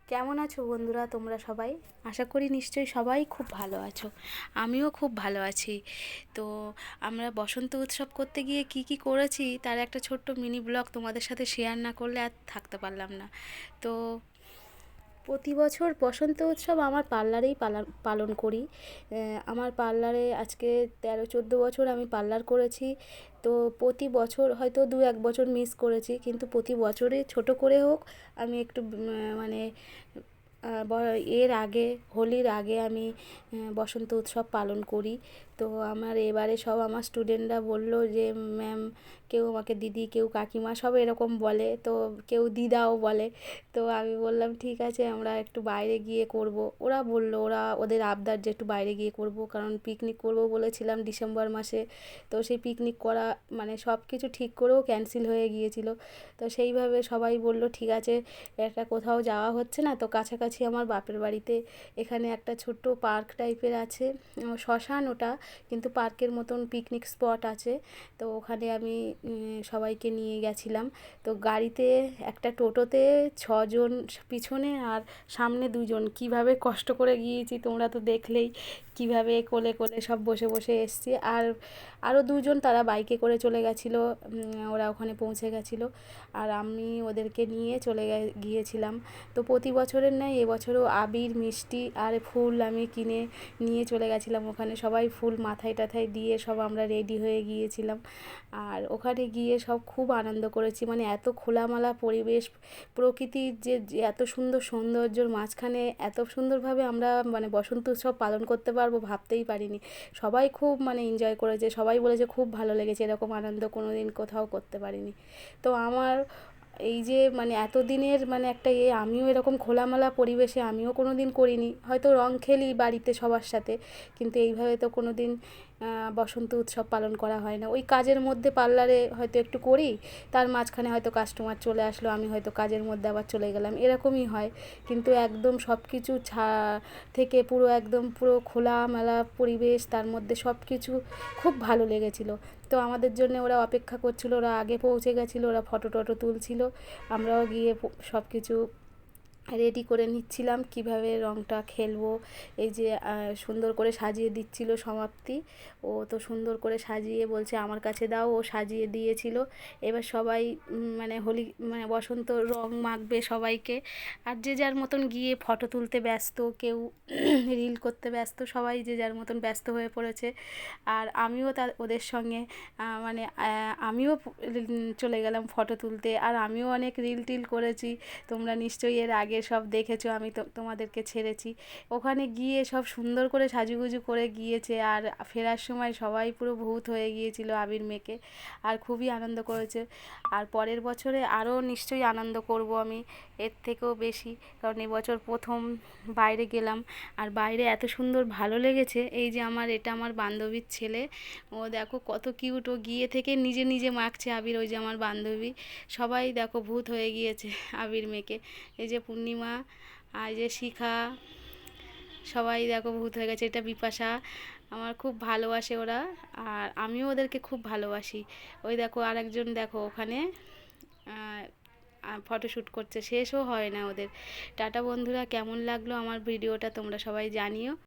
কেমন আছো বন্ধুরা তোমরা সবাই? আশা করি নিশ্চয়ই সবাই খুব ভালো আছো। আমিও খুব ভালো আছি। তো আমরা বসন্ত উৎসব করতে গিয়ে কি কি করেছি তার একটা ছোট্ট মিনি ব্লগ তোমাদের সাথে শেয়ার না করলে আর থাকতে পারলাম না। তো প্রতি বছর বসন্ত উৎসব আমার পার্লারেই পালন করি। আমার পার্লারে আজকে 13-14 বছর আমি পার্লার করেছি। তো প্রতি বছর হয়তো 2-1 বছর মিস করেছি, কিন্তু প্রতি বছরে ছোট করে হোক আমি একটু মানে এর আগে হোলির আগে আমি বসন্ত উৎসব পালন করি। তো আমার এবারে সব আমার স্টুডেন্টরা বলল যে ম্যাম, কেউ আমাকে দিদি, কেউ কাকিমা, সব এরকম বলে, তো কেউ দিদাও বলে। তো আমি বললাম ঠিক আছে, আমরা একটু বাইরে গিয়ে করব। ওরা বলল, ওদের আবদার যে একটু বাইরে গিয়ে করব, কারণ পিকনিক করব বলেছিলাম ডিসেম্বর মাসে। তো সেই পিকনিক করা মানে সব কিছু ঠিক করেও ক্যান্সেল হয়ে গিয়েছিল। তো সেইভাবে সবাই বলল ঠিক আছে, একটা কোথাও যাওয়া হচ্ছে না, তো কাছাকাছি আমার বাপের বাড়িতে এখানে একটা ছোট্ট পার্ক টাইপের আছে, শ্মশান ওটা, কিন্তু পার্কের মতন পিকনিক স্পট আছে। তো ওখানে আমি সবাইকে নিয়ে গেছিলাম। তো গাড়িতে একটা টোটোতে 6 জন পিছনে আর সামনে 2 জন, কীভাবে কষ্ট করে গিয়েছি তোমরা তো দেখলেই, কীভাবে কোলে কোলে সব বসে বসে এসছি। আর আরও 2 জন তারা বাইকে করে চলে গেছিলো, ওরা ওখানে পৌঁছে গেছিলো, আর আমি ওদেরকে নিয়ে গিয়েছিলাম। তো প্রতি বছরের ন্যায় এবছরও আবির, মিষ্টি আর ফুল আমি কিনে নিয়ে চলে গেছিলাম ওখানে। সবাই ফুল মাথায় টাথায় দিয়ে সব আমরা রেডি হয়ে গিয়েছিলাম। আর ওখানে গিয়ে সব খুব আনন্দ করেছি, মানে এত খোলামেলা পরিবেশ, প্রকৃতির যে এত সুন্দর সৌন্দর্যর মাঝখানে এত সুন্দরভাবে আমরা মানে বসন্ত উৎসব পালন করতে পারবো ভাবতেই পারিনি। সবাই খুব মানে এনজয় করেছে, সবাই বলেছে খুব ভালো লেগেছে, এরকম আনন্দ কোনো দিন কোথাও করতে পারিনি। তো আমার এই যে মানে এতদিনের মানে একটা আমিও এরকম খোলামেলা পরিবেশে আমিও কোনো দিন করিনি। হয়তো রং খেলি বাড়িতে সবার সাথে, কিন্তু এইভাবে তো কোনো দিন বসন্ত উৎসব পালন করা হয় না। ওই কাজের মধ্যে পার্লারে হয়তো একটু করি, তার মাঝখানে হয়তো কাস্টমার চলে আসলো, আমি হয়তো কাজের মধ্যে আবার চলে গেলাম, এরকমই হয়। কিন্তু একদম সব কিছু থেকে পুরো একদম পুরো খোলামেলা পরিবেশ, তার মধ্যে সব কিছু খুব ভালো লেগেছিলো। তো আমাদের জন্য ওরা অপেক্ষা করছিলো, ওরা আগে পৌঁছে গেছিলো, ওরা ফটো টটো তুলছিল, আমরাও গিয়ে সব কিছু রেডি করে নিচ্ছিলাম কীভাবে রঙটা খেলবো। এই যে সুন্দর করে সাজিয়ে দিচ্ছিল সমাপ্তি, ও তো সুন্দর করে সাজিয়ে বলছে আমার কাছে দাও, ও সাজিয়ে দিয়েছিল। এবার সবাই মানে হোলি মানে বসন্ত রং মাখবে সবাইকে, আর যে যার মতন গিয়ে ফটো তুলতে ব্যস্ত, কেউ রিল করতে ব্যস্ত, সবাই যে যার মতন ব্যস্ত হয়ে পড়েছে। আর আমিও ওদের সঙ্গে মানে আমিও চলে গেলাম ফটো তুলতে, আর আমিও অনেক রিল টিল করেছি। তোমরা নিশ্চয়ই এর আগে সব দেখেছো, আমি তো তোমাদেরকে ছেড়েছি। ওখানে গিয়ে সব সুন্দর করে সাজুগুজু করে গিয়েছে, আর ফেরার সময় সবাই পুরো ভূত হয়ে গিয়েছিল আবির মেখে, আর খুবই আনন্দ করেছে। আর পরের বছরে আরও নিশ্চয়ই আনন্দ করব আমি, এর থেকেও বেশি, কারণ এবছর প্রথম বাইরে গেলাম, আর বাইরে এত সুন্দর ভালো লেগেছে। এই যে এটা আমার বান্ধবীর ছেলে, ও দেখো কত কিউট, ও গিয়ে থেকে নিজে নিজে মাখছে আবির। ওই যে আমার বান্ধবী, সবাই দেখো ভূত হয়ে গিয়েছে আবির মেখে। এই যে পূর্ণিমা, আর এই যে শিখা, সবাই দেখো ভূত হয়ে গেছে। এটা বিপাশা, আমার খুব ভালোবাসে ওরা, আর আমিও ওদেরকে খুব ভালোবাসি। ওই দেখো আরেকজন, দেখো ওখানে ফটোশ্যুট করছে, শেষও হয় না ওদের। টাটা বন্ধুরা, কেমন লাগলো আমার ভিডিওটা তোমরা সবাই জানিও।